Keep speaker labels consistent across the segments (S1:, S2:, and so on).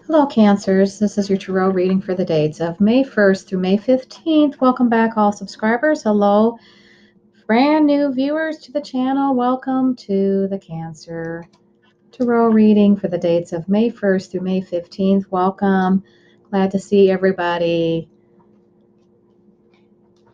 S1: Hello, Cancers. This is your tarot reading for the dates of May 1st through May 15th. Welcome back, all subscribers. Hello, brand new viewers to the channel. Welcome to the Cancer Tarot reading for the dates of May 1st through May 15th. Welcome. Glad to see everybody.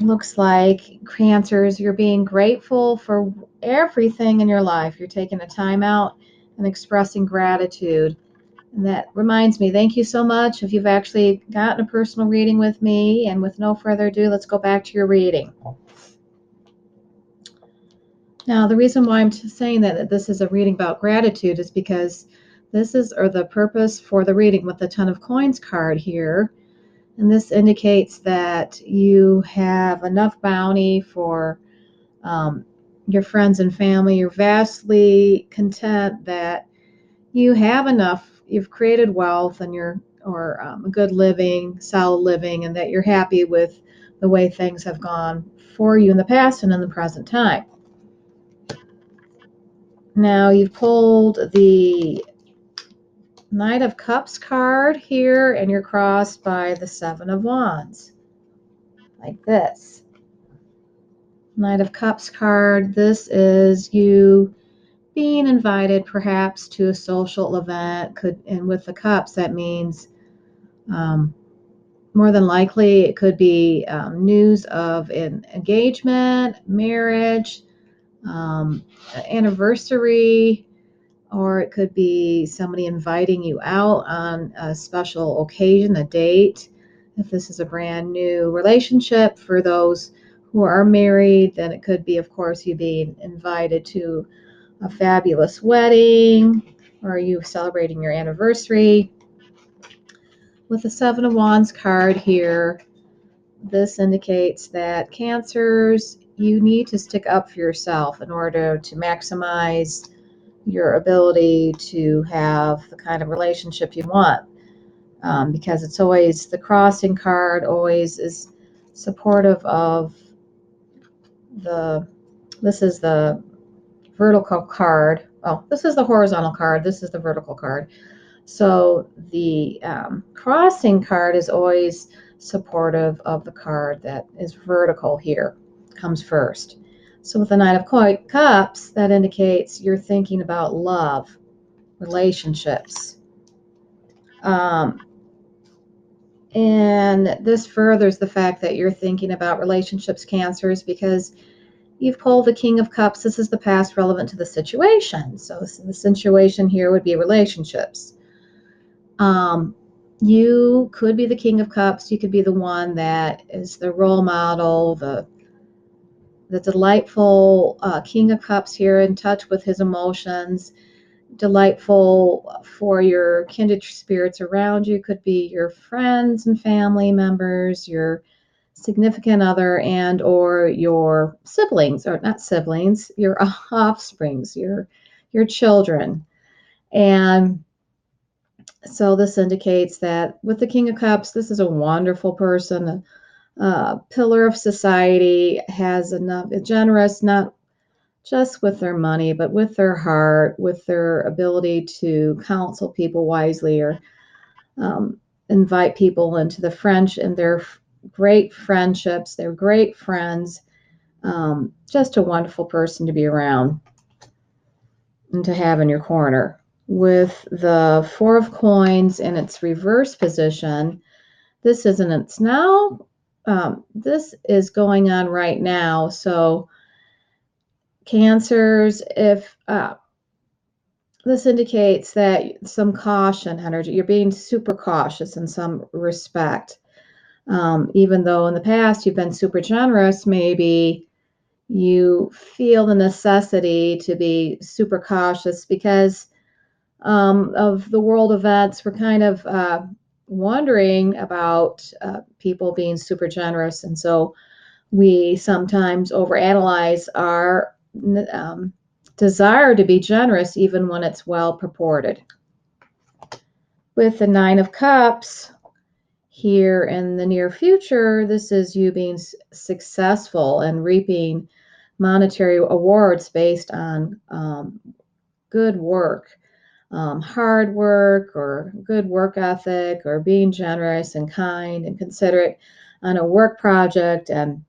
S1: Looks like, Cancers, you're being grateful for everything in your life. You're taking a time out and expressing gratitude. And that reminds me, thank you so much if you've actually gotten a personal reading with me. And with no further ado, let's go back to your reading. Now, the reason why I'm saying that this is a reading about gratitude is because this is, or the purpose for the reading with the Ten of Coins card here. And this indicates that you have enough bounty for your friends and family. You're vastly content that you have enough, you've created wealth and a good living, solid living, and that you're happy with the way things have gone for you in the past and in the present time. Now you've pulled the Knight of Cups card here, and you're crossed by the Seven of Wands, like this. Knight of Cups card, this is you being invited perhaps to a social event. And with the cups, that means more than likely it could be news of an engagement, marriage, anniversary, or it could be somebody inviting you out on a special occasion, a date. If this is a brand new relationship for those who are married, then it could be, of course, you being invited to a fabulous wedding, or you celebrating your anniversary. With the Seven of Wands card here, this indicates that Cancers, you need to stick up for yourself in order to maximize your ability to have the kind of relationship you want. Because it's always, the crossing card always is supportive of this is the vertical card. Oh, this is the horizontal card. This is the vertical card. So the crossing card is always supportive of the card that is vertical here, comes first. So with the Knight of Cups, that indicates you're thinking about love, relationships. And this furthers the fact that you're thinking about relationships, Cancers, because you've pulled the King of Cups. This is the past relevant to the situation. So the situation here would be relationships. You could be the King of Cups. You could be the one that is the role model, the delightful King of Cups here, in touch with his emotions, delightful for your kindred spirits around you. Could be your friends and family members, your significant other, and or your siblings, or not siblings, your offsprings, your children. And so this indicates that with the King of Cups, this is a wonderful person, a pillar of society, has enough, generous, not just with their money, but with their heart, with their ability to counsel people wisely, or invite people into the French and their great friendships. They're great friends. Just a wonderful person to be around and to have in your corner. With the Four of Coins in its reverse position, this isn't, it's now, this is going on right now. So Cancers, if this indicates that some caution energy, you're being super cautious in some respect. Even though in the past you've been super generous, maybe you feel the necessity to be super cautious because of the world events. We're kind of wondering about people being super generous. And so we sometimes overanalyze our desire to be generous, even when it's well purported. With the Nine of Cups here in the near future, this is you being successful and reaping monetary awards based on good work. hard work or good work ethic or being generous and kind and considerate on a work project. And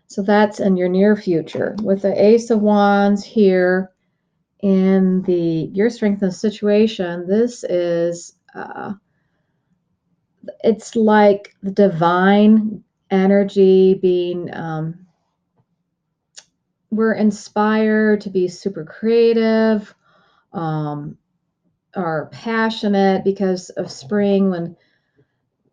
S1: so that's in your near future. With the Ace of Wands here in the your strength and situation, this is it's like the divine energy being we're inspired to be super creative, um, are passionate because of spring.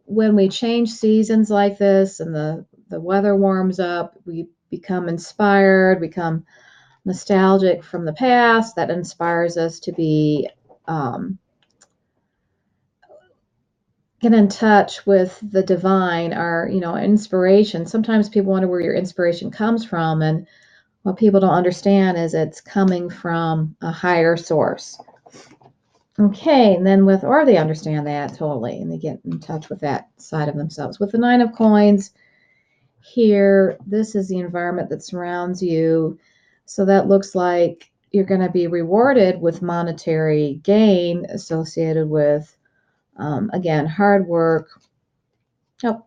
S1: When we change seasons like this and the weather warms up, we become inspired, become nostalgic from the past. That inspires us to be get in touch with the divine, our inspiration. Sometimes people wonder where your inspiration comes from, and what people don't understand is it's coming from a higher source. Okay, and then or they understand that totally, and they get in touch with that side of themselves. With the Nine of Coins here, this is the environment that surrounds you. So that looks like you're going to be rewarded with monetary gain associated with, again, hard work. Oh,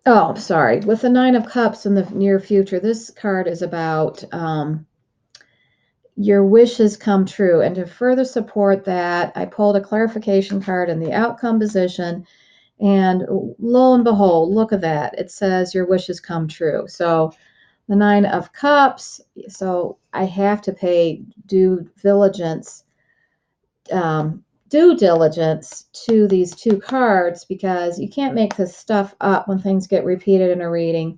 S1: oh, sorry. With the Nine of Cups in the near future, this card is about your wishes come true. And to further support that, I pulled a clarification card in the outcome position. And lo and behold, look at that. It says your wishes come true. So the Nine of Cups, so I have to pay due diligence to these two cards because you can't make this stuff up when things get repeated in a reading.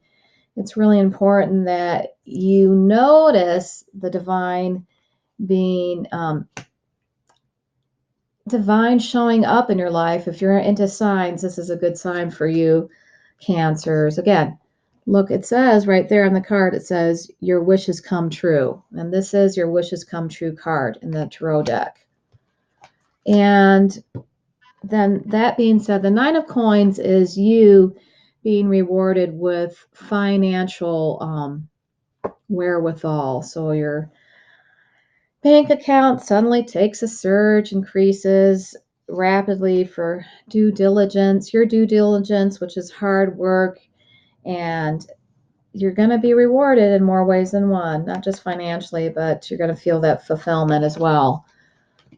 S1: It's really important that you notice the being divine showing up in your life. If you're into signs, this is a good sign for you, Cancers. Again, look, it says right there on the card, it says your wishes come true. And this is your wishes come true card in the tarot deck. And then that being said, the Nine of Coins is you being rewarded with financial wherewithal. So your bank account suddenly takes a surge, increases rapidly for your due diligence, which is hard work, and you're going to be rewarded in more ways than one, not just financially, but you're going to feel that fulfillment as well.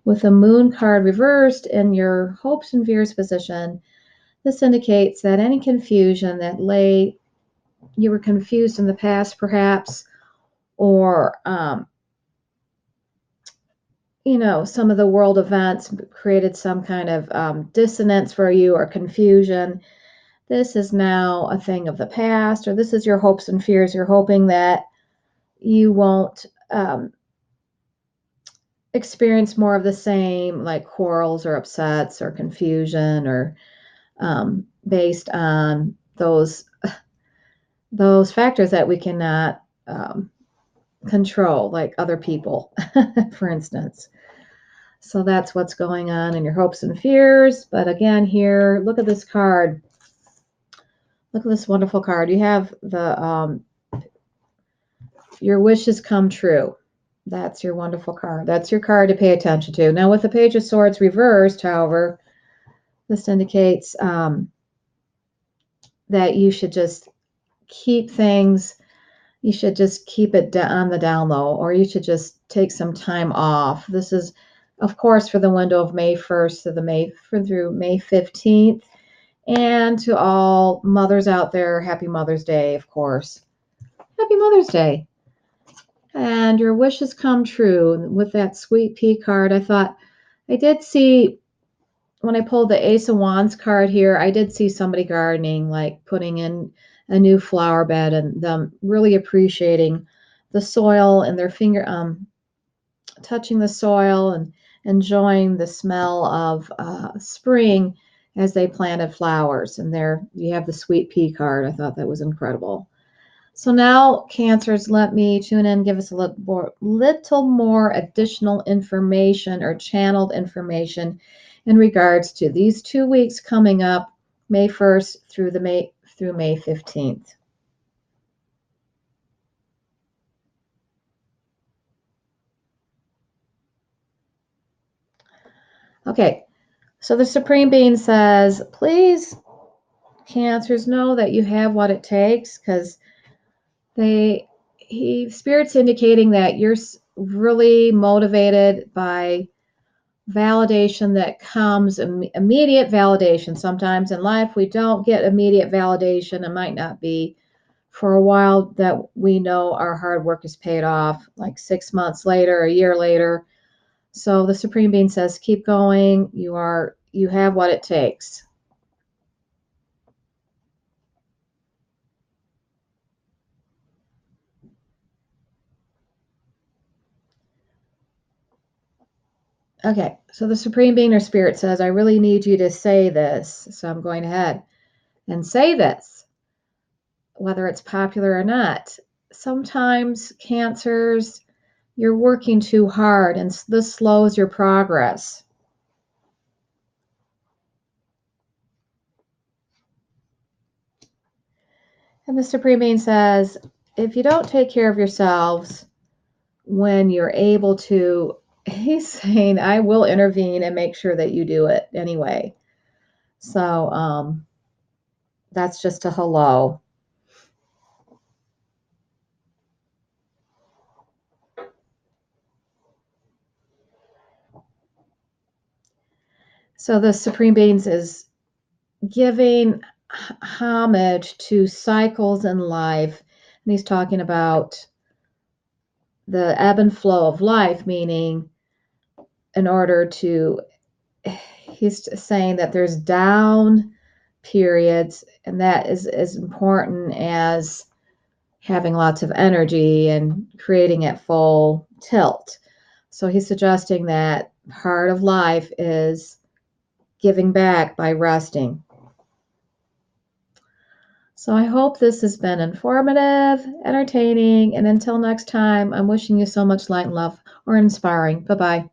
S1: With the Moon card reversed in your hopes and fears position, this indicates that any confusion you were confused in the past, perhaps, or some of the world events created some kind of dissonance for you or confusion. This is now a thing of the past, or this is your hopes and fears. You're hoping that you won't experience more of the same, like quarrels or upsets or confusion, or based on those factors that we cannot control, like other people, for instance. So that's what's going on in your hopes and fears. But again, here, look at this card. Look at this wonderful card. You have your wishes come true. That's your wonderful card. That's your card to pay attention to. Now, with the Page of Swords reversed, however, this indicates that you should just keep things, you should just keep it on the down low, or you should just take some time off. This is, of course, for the window of May 1st through May 15th. And to all mothers out there, happy Mother's Day, of course. Happy Mother's Day. And your wishes come true. With that Sweet Pea card, I did see, when I pulled the Ace of Wands card here, I did see somebody gardening, like putting in a new flower bed, and them really appreciating the soil and their touching the soil and enjoying the smell of spring as they planted flowers. And there you have the Sweet Pea card. I thought that was incredible. So now, Cancers, let me tune in, give us a little more additional information or channeled information in regards to these 2 weeks coming up, May 1st through the May through May 15th. Okay, so the Supreme Being says, please, Cancers, know that you have what it takes, because Spirit's indicating that you're really motivated by validation that comes, immediate validation. Sometimes in life we don't get immediate validation. It might not be for a while that we know our hard work is paid off, like 6 months later, a year later. So the Supreme Being says, keep going. You have what it takes. Okay, so the Supreme Being or Spirit says, I really need you to say this. So I'm going ahead and say this, whether it's popular or not. Sometimes, Cancers, you're working too hard and this slows your progress. And the Supreme Being says, if you don't take care of yourselves when you're able to, he's saying, I will intervene and make sure that you do it anyway. So that's just a hello. So the Supreme Beings is giving homage to cycles in life. And he's talking about the ebb and flow of life, meaning in order to, he's saying that there's down periods, and that is as important as having lots of energy and creating at full tilt. So he's suggesting that part of life is giving back by resting. So I hope this has been informative, entertaining, and until next time, I'm wishing you so much light and love, or inspiring. Bye-bye.